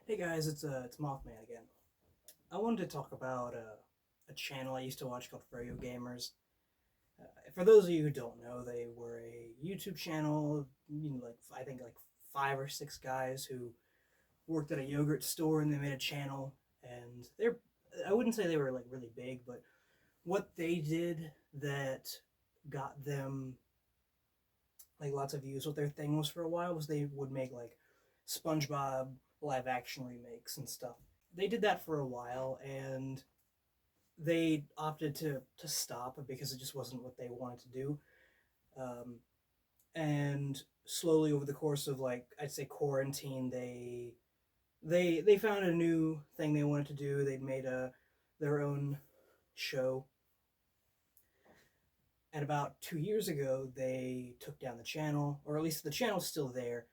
Hey guys, it's Mothman again. I wanted to talk about a channel I used to watch called Froyo Gamers. For those of you who don't know, they were a YouTube channel. Like I think like 5 or 6 guys who worked at a yogurt store, and they made a channel. And I wouldn't say they were like really big, but what they did that got them like lots of views, what their thing was for a while, was they would make like SpongeBob live action remakes and stuff. They did that for a while, and they opted to stop because it just wasn't what they wanted to do. Um, and slowly over the course of, like, I'd say quarantine, they found a new thing they wanted to do. They'd made their own show, and about 2 years ago they took down the channel, or at least the channel's still there.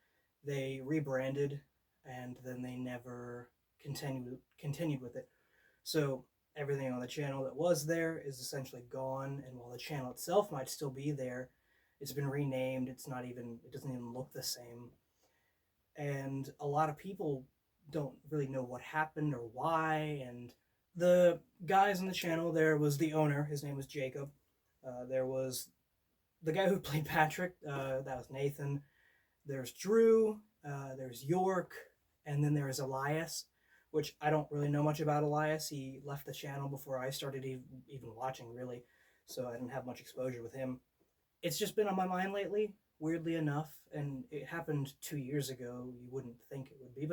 They rebranded, and then they never continued with it. So everything on the channel that was there is essentially gone, and while the channel itself might still be there, it's been renamed. It doesn't even look the same. And a lot of people don't really know what happened or why. And the guys on the channel, there was the owner, his name was Jacob. There was the guy who played Patrick, that was Nathan. There's Drew, there's York, and then there's Elias, which I don't really know much about Elias. He left the channel before I started even watching, really, so I didn't have much exposure with him. It's just been on my mind lately, weirdly enough, and it happened 2 years ago. You wouldn't think it would be,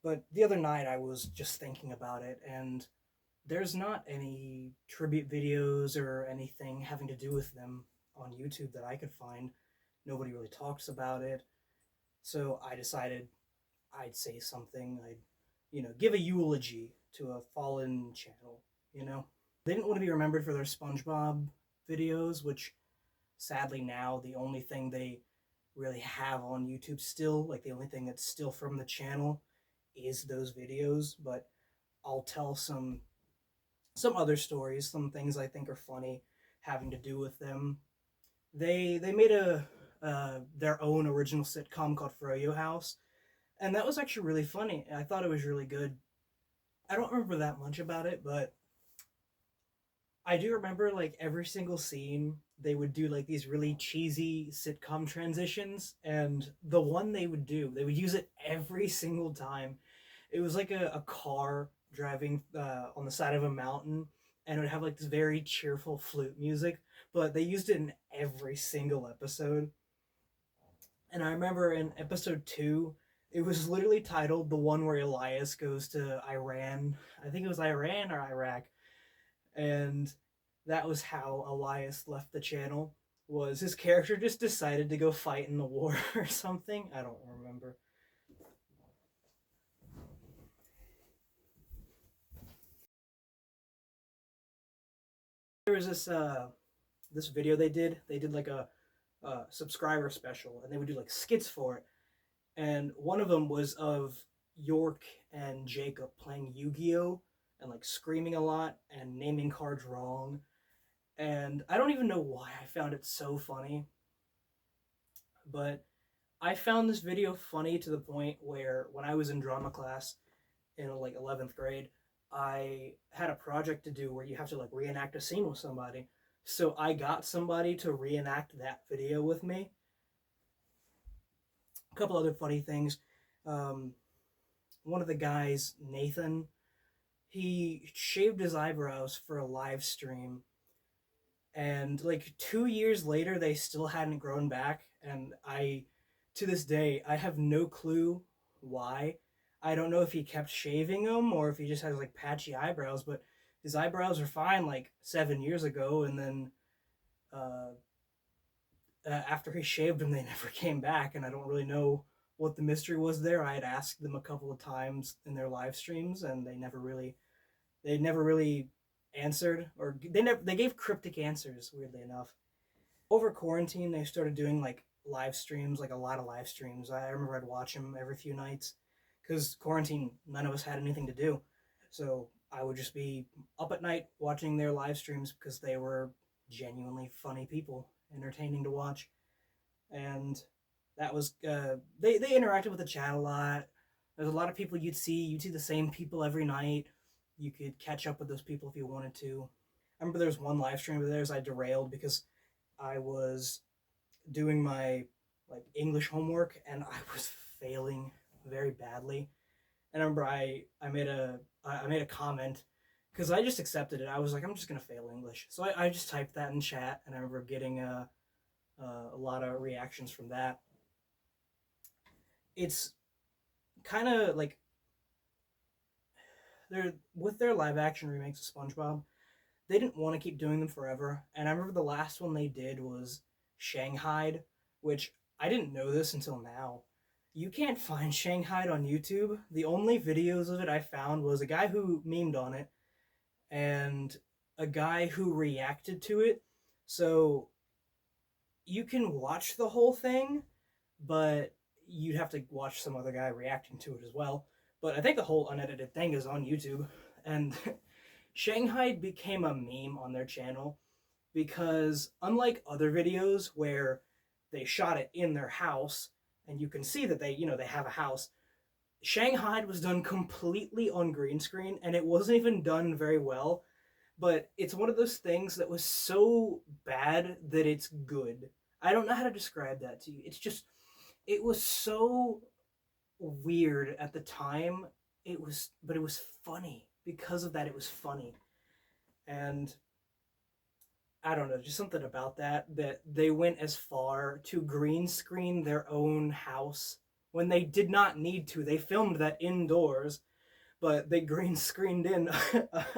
but the other night I was just thinking about it, and there's not any tribute videos or anything having to do with them on YouTube that I could find. Nobody really talks about it. So I decided I'd say something. I'd give a eulogy to a fallen channel, you know? They didn't want to be remembered for their SpongeBob videos, which sadly now the only thing they really have on YouTube still, like the only thing that's still from the channel, is those videos. But I'll tell some other stories, some things I think are funny having to do with them. They made a their own original sitcom called Froyo House, and that was actually really funny. I thought it was really good. I don't remember that much about it, but I do remember, like, every single scene they would do like these really cheesy sitcom transitions, and the one they would use it every single time. It was like a car driving on the side of a mountain, and it would have like this very cheerful flute music, but they used it in every single episode. And I remember in episode 2, it was literally titled the one where Elias goes to Iran. I think it was Iran or Iraq. And that was how Elias left the channel. Was his character just decided to go fight in the war or something? I don't remember. There was this video they did. They did like a subscriber special, and they would do like skits for it. And one of them was of York and Jacob playing Yu-Gi-Oh, and like screaming a lot and naming cards wrong. And I don't even know why I found it so funny, but I found this video funny to the point where when I was in drama class in like 11th grade, I had a project to do where you have to like reenact a scene with somebody. So I got somebody to reenact that video with me. A couple other funny things. Um, One of the guys, Nathan, he shaved his eyebrows for a live stream, and like 2 years later they still hadn't grown back. And I to this day I have no clue why. I don't know if he kept shaving them or if he just has like patchy eyebrows, but his eyebrows were fine like 7 years ago, and then uh, after he shaved them they never came back, and I don't really know what the mystery was there. I had asked them a couple of times in their live streams, and they never really answered, or they gave cryptic answers, weirdly enough. Over quarantine they started doing like live streams, like a lot of live streams. I remember I'd watch them every few nights because quarantine, none of us had anything to do, so I would just be up at night watching their live streams because they were genuinely funny people, entertaining to watch. And that was they interacted with the chat a lot. There's a lot of people you'd see the same people every night. You could catch up with those people if you wanted to. I remember there was one live stream of theirs I derailed because I was doing my like English homework and I was failing very badly. And I remember I made a comment because I just accepted it. I was like, I'm just gonna fail English, so I just typed that in chat, and I remember getting a lot of reactions from that. It's kind of like they're with their live action remakes of SpongeBob. They didn't want to keep doing them forever, and I remember the last one they did was Shanghai, which I didn't know this until now. You can't find Shanghai on YouTube. The only videos of it I found was a guy who memed on it and a guy who reacted to it. So you can watch the whole thing, but you'd have to watch some other guy reacting to it as well. But I think the whole unedited thing is on YouTube. And Shanghai became a meme on their channel because, unlike other videos where they shot it in their house and you can see that they have a house, Shanghai was done completely on green screen and it wasn't even done very well. But it's one of those things that was so bad that it's good. I don't know how to describe that to you. It's just, it was so weird at the time. But it was funny. Because of that, it was funny. And I don't know, just something about that they went as far to green screen their own house when they did not need to. They filmed that indoors, but they green screened in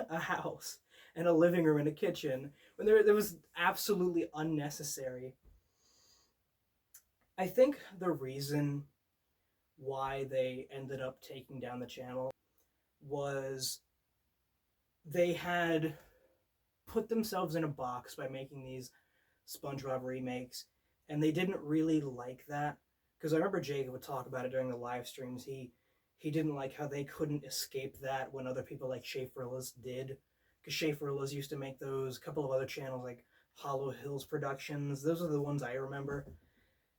a house and a living room and a kitchen when there was absolutely unnecessary. I think the reason why they ended up taking down the channel was they had put themselves in a box by making these SpongeBob remakes, and they didn't really like that. Because I remember Jacob would talk about it during the live streams. He didn't like how they couldn't escape that when other people like Schaeferless did. Because Schaeferless used to make those, a couple of other channels like Hollow Hills Productions. Those are the ones I remember.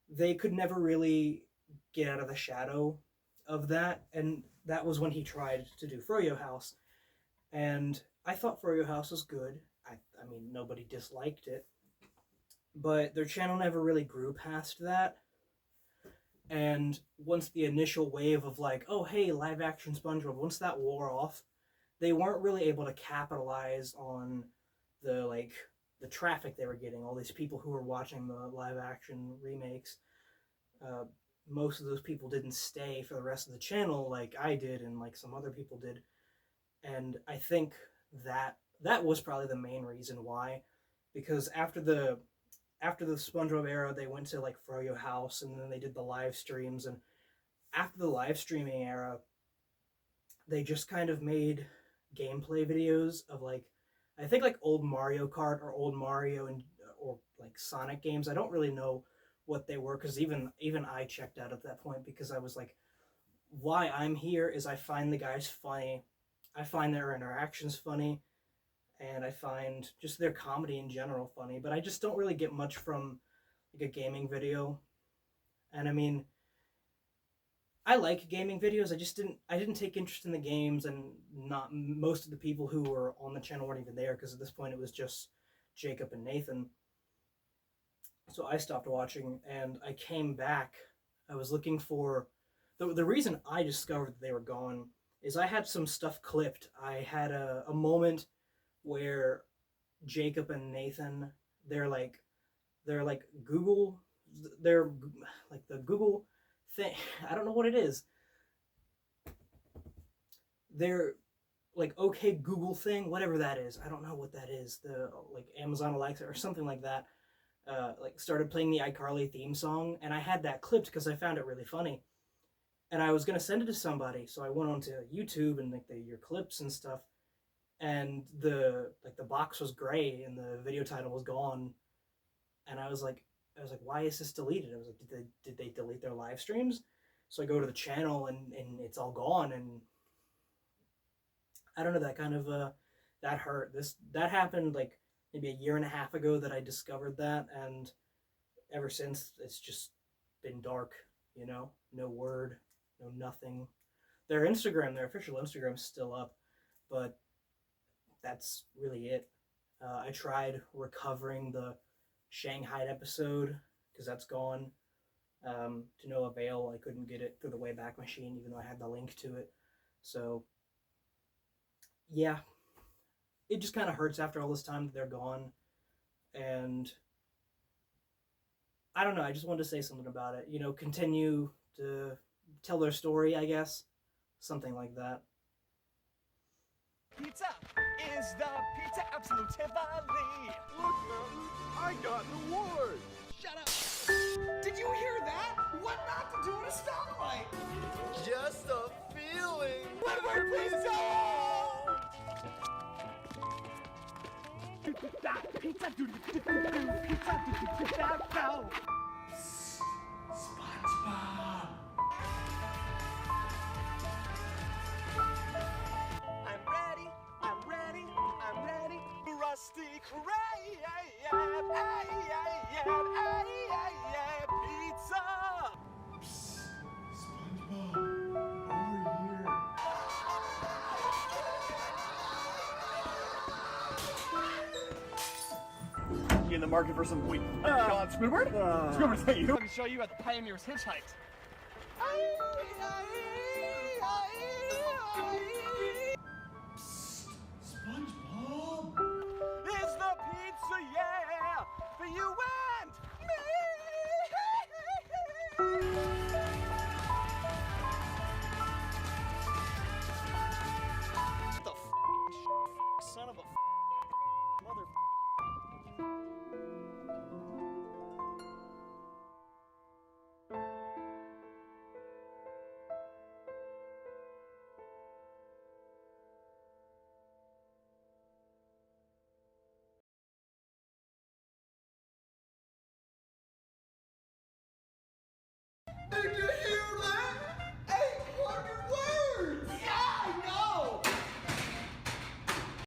They could never really get out of the shadow of that, and that was when he tried to do Froyo House. And I thought Froyo House was good. I mean, nobody disliked it, but their channel never really grew past that. And once the initial wave of like, oh hey, live action SpongeBob, once that wore off, they weren't really able to capitalize on the traffic they were getting. All these people who were watching the live action remakes. Uh, Most of those people didn't stay for the rest of the channel like I did and like some other people did. And I think that was probably the main reason why, because after the SpongeBob era, they went to like Froyo House, and then they did the live streams. And after the live streaming era, they just kind of made gameplay videos of like, I think like old Mario Kart or old Mario and or like Sonic games. I don't really know what they were because even I checked out at that point because I was like, why I'm here is I find the guys funny, I find their interactions funny, and I find just their comedy in general funny. But I just don't really get much from like a gaming video. And I mean, I like gaming videos. I didn't take interest in the games, and not most of the people who were on the channel weren't even there because at this point it was just Jacob and Nathan. So I stopped watching and I came back. I was looking for the reason I discovered that they were gone is I had some stuff clipped. I had a moment where Jacob and Nathan, they're like Google, they're like the Google thing. I don't know what it is. They're like okay Google thing, whatever that is. I don't know what that is. The like Amazon Alexa or something like that. Like started playing the iCarly theme song, and I had that clipped because I found it really funny. And I was gonna send it to somebody, so I went onto YouTube and like your clips and stuff, and the box was gray and the video title was gone, and I was like, why is this deleted? I was like, did they delete their live streams? So I go to the channel and it's all gone, and I don't know, that kind of that hurt. That happened like maybe a year and a half ago that I discovered that, and ever since it's just been dark, no word, no nothing. Their Instagram, their official Instagram, is still up, but that's really it. I tried recovering the Shanghai episode because that's gone. To no avail. I couldn't get it through the Wayback Machine, even though I had the link to it. So, yeah, it just kind of hurts after all this time that they're gone. And I don't know. I just wanted to say something about it. You know, continue to tell their story, I guess. Something like that. Pizza is the pizza absolutely. Look, Mountain, I got an award. Shut up. Did you hear that? What not to do at a stoplight? Just a feeling. Where pizza? Pizza, SpongeBob. I'm ready. Rusty Crab, pizza. SpongeBob, over here. You in the market for some John Squidward? Squidward's at you. I can show you at the Pioneers Hitchhiked.